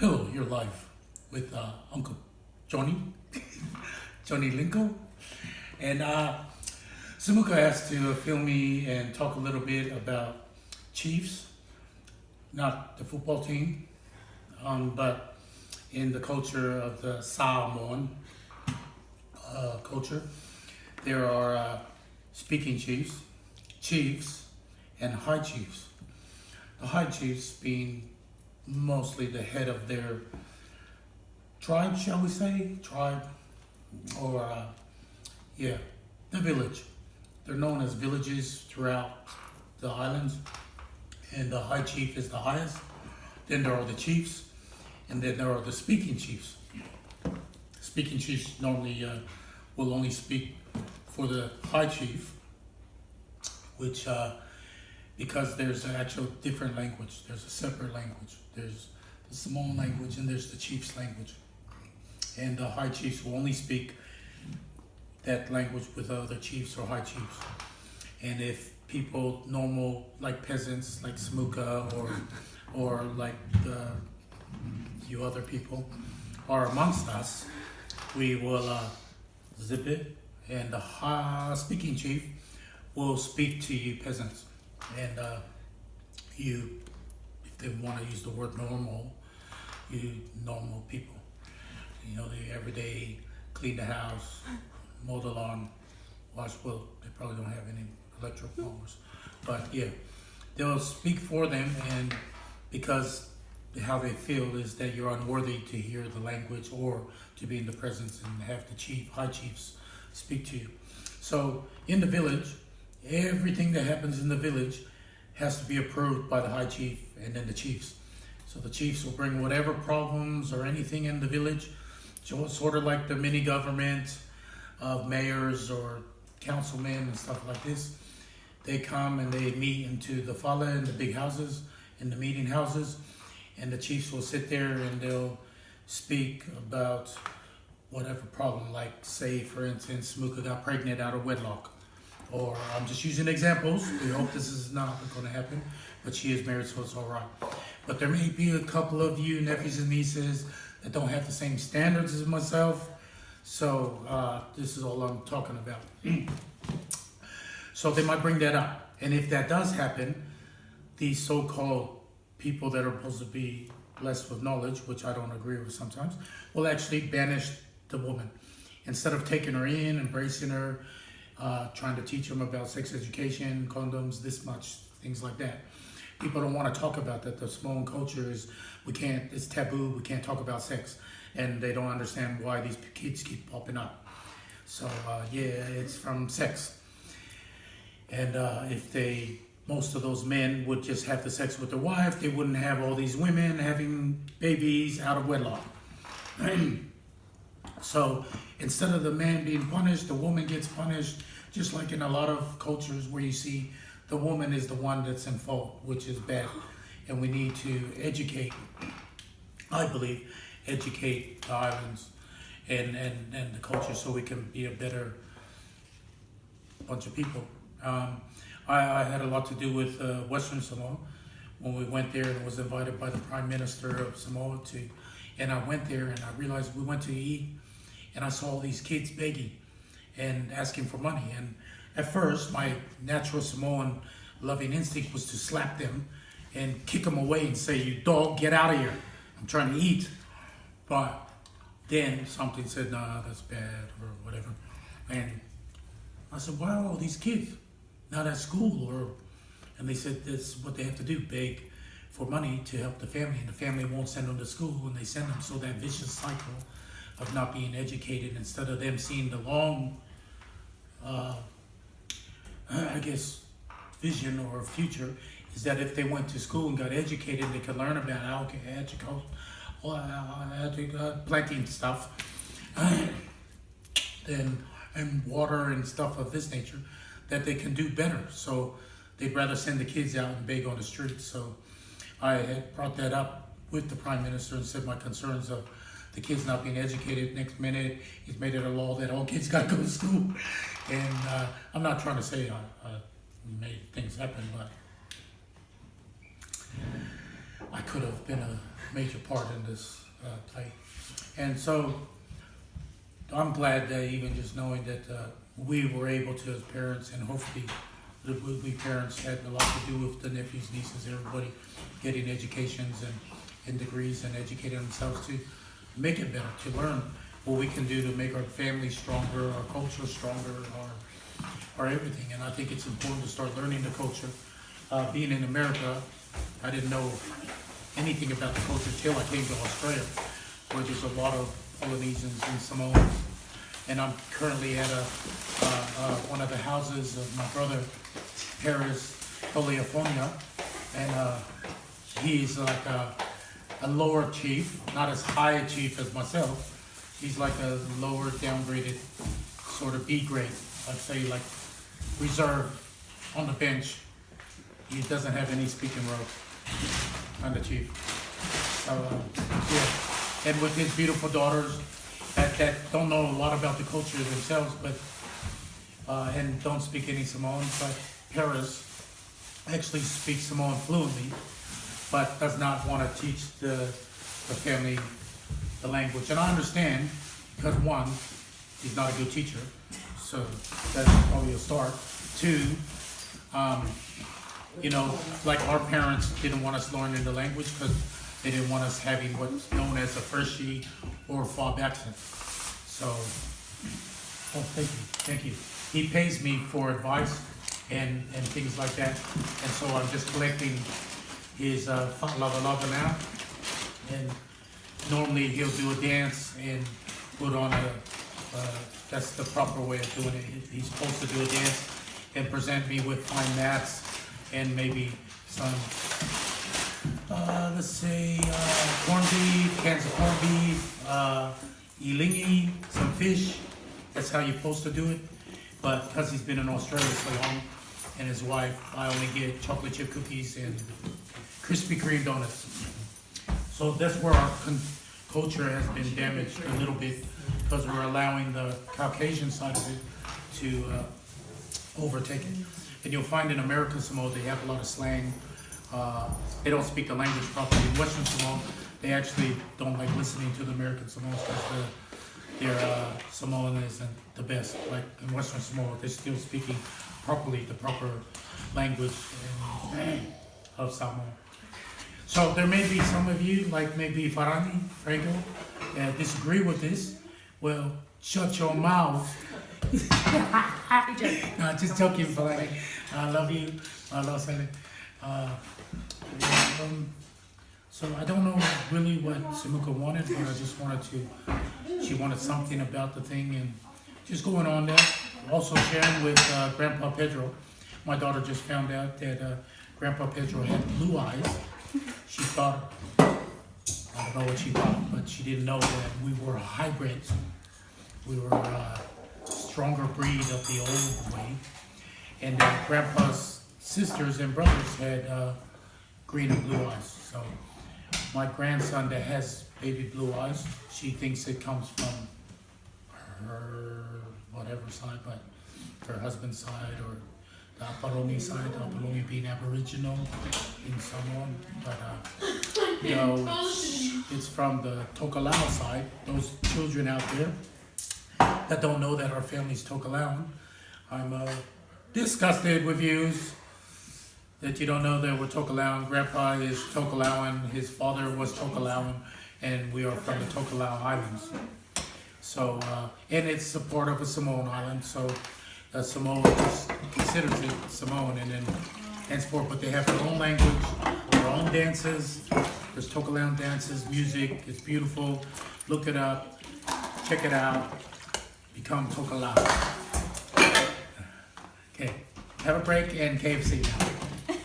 Hello, you're live with Uncle Johnny, Johnny Linko. And Samuka asked to film me and talk a little bit about Chiefs, not the football team, but in the culture of the Samoan culture. There are speaking chiefs, and high chiefs. The high chiefs being mostly the head of their tribe, shall we say? Tribe, or the village. They're known as villages throughout the islands, and the high chief is the highest. Then there are the chiefs, and then there are the speaking chiefs. Speaking chiefs normally will only speak for the high chief, which because there's an actual different language. There's a separate language. There's the Samoan language and there's the chief's language. And the high chiefs will only speak that language with other chiefs or high chiefs. And if people normal, like peasants, like Samuka or like you other people are amongst us, we will zip it, and the speaking chief will speak to you peasants. And you, if they want to use the word normal, you normal people, you know, they everyday clean the house, mow the lawn, wash, well, they probably don't have any electric mowers, but yeah, they'll speak for them, and because how they feel is that you're unworthy to hear the language or to be in the presence and have the high chiefs speak to you. So in the village, everything that happens in the village has to be approved by the high chief and then the chiefs. So the chiefs will bring whatever problems or anything in the village, sort of like the mini government of mayors or councilmen and stuff like this. They come and they meet into the fala in the big houses, in the meeting houses, and the chiefs will sit there and they'll speak about whatever problem, like say for instance, Samuka got pregnant out of wedlock. Or I'm just using examples. We hope this is not going to happen, but she is married, so it's all right. But there may be a couple of you nephews and nieces that don't have the same standards as myself. So this is all I'm talking about. So they might bring that up. And if that does happen, these so-called people that are supposed to be blessed with knowledge, which I don't agree with sometimes, will actually banish the woman. Instead of taking her in, embracing her, trying to teach them about sex education, condoms, this much, things like that. People don't want to talk about that. The Samoan culture is, it's taboo, we can't talk about sex. And they don't understand why these kids keep popping up. So it's from sex. And if most of those men would just have the sex with their wife, they wouldn't have all these women having babies out of wedlock. So instead of the man being punished, the woman gets punished, just like in a lot of cultures where you see the woman is the one that's in fault, which is bad. And we need to educate, I believe, educate the islands and the culture so we can be a better bunch of people. I had a lot to do with Western Samoa when we went there and was invited by the Prime Minister of Samoa and I went there and I realized we went to eat and I saw all these kids begging and asking for money. And at first, my natural Samoan loving instinct was to slap them and kick them away and say, "You dog, get out of here. I'm trying to eat." But then something said, "Nah, that's bad," or whatever. And I said, "Why are all these kids not at school?" And they said that's what they have to do, beg for money to help the family. And the family won't send them to school, and they send them. So that vicious cycle of not being educated, instead of them seeing the long, vision or future, is that if they went to school and got educated, they could learn about planting stuff, and water and stuff of this nature, that they can do better. So they'd rather send the kids out and beg on the streets. So I had brought that up with the Prime Minister and said my concerns of the kids not being educated. Next minute, he's made it a law that all kids got to go to school. And I'm not trying to say I made things happen, but I could have been a major part in this play. And so I'm glad that even just knowing that we were able to, as parents, and hopefully we parents had a lot to do with the nephews, nieces, everybody getting educations and degrees and educating themselves to make it better, to learn what we can do to make our family stronger, our culture stronger, or everything. And I think it's important to start learning the culture. Being in America, I didn't know anything about the culture till I came to Australia, where there's a lot of Polynesians and Samoans. And I'm currently at one of the houses of my brother, Paris Poliafonia, and he's like a lower chief, not as high a chief as myself. He's like a lower downgraded sort of B grade, I'd say, like reserve on the bench. He doesn't have any speaking role. I'm the chief. So, yeah. And with his beautiful daughters that don't know a lot about the culture themselves, but and don't speak any Samoan, but Paris actually speaks Samoan fluently, but does not want to teach the family the language. And I understand, because one, he's not a good teacher, so that's probably a start. Two, you know, like our parents didn't want us learning the language because they didn't want us having what's known as a Freshie or Fob accent. So, thank you. He pays me for advice and things like that, and so I'm just collecting his Lava Lava now. And normally he'll do a dance and put on that's the proper way of doing it. He's supposed to do a dance and present me with fine mats and maybe some, let's say, corned beef, cans of corned beef, ilingi, some fish. That's how you're supposed to do it. But because he's been in Australia so long, and his wife, I only get chocolate chip cookies and Krispy Kreme donuts. So that's where our culture has been damaged a little bit, because we're allowing the Caucasian side of it to overtake it. And you'll find in American Samoa, they have a lot of slang. They don't speak the language properly. In Western Samoa, they actually don't like listening to the American Samoans because their Samoan isn't the best. Like in Western Samoa, they're still speaking properly the proper language of Samoa. So there may be some of you, like maybe Farani, Franco, disagree with this. Well, shut your mouth. No, just joking, Farani. I love you. I love Sally. So I don't know really what Simuka wanted, but I just wanted to, she wanted something about the thing and just going on there. Also sharing with Grandpa Pedro. My daughter just found out that Grandpa Pedro had blue eyes. She thought, I don't know what she thought, but she didn't know that we were hybrids. We were a stronger breed of the old way. And that Grandpa's sisters and brothers had green and blue eyes. So my grandson that has baby blue eyes, she thinks it comes from her whatever side, but her husband's side or the Aparoni side, Aparoni being Aboriginal in Samoan, but you know, it's from the Tokelau side. Those children out there that don't know that our family's Tokelauan, I'm disgusted with you that you don't know that we're Tokelauan. Grandpa is Tokelauan, his father was Tokelauan, and we are from the Tokelau Islands. So, and it's a part of a Samoan island, so Samoa considers it Samoan, and then henceforth, but they have their own language, their own dances. There's Tokelauan dances, music. It's beautiful. Look it up, check it out. Become Tokelau. Okay, have a break and KFC now.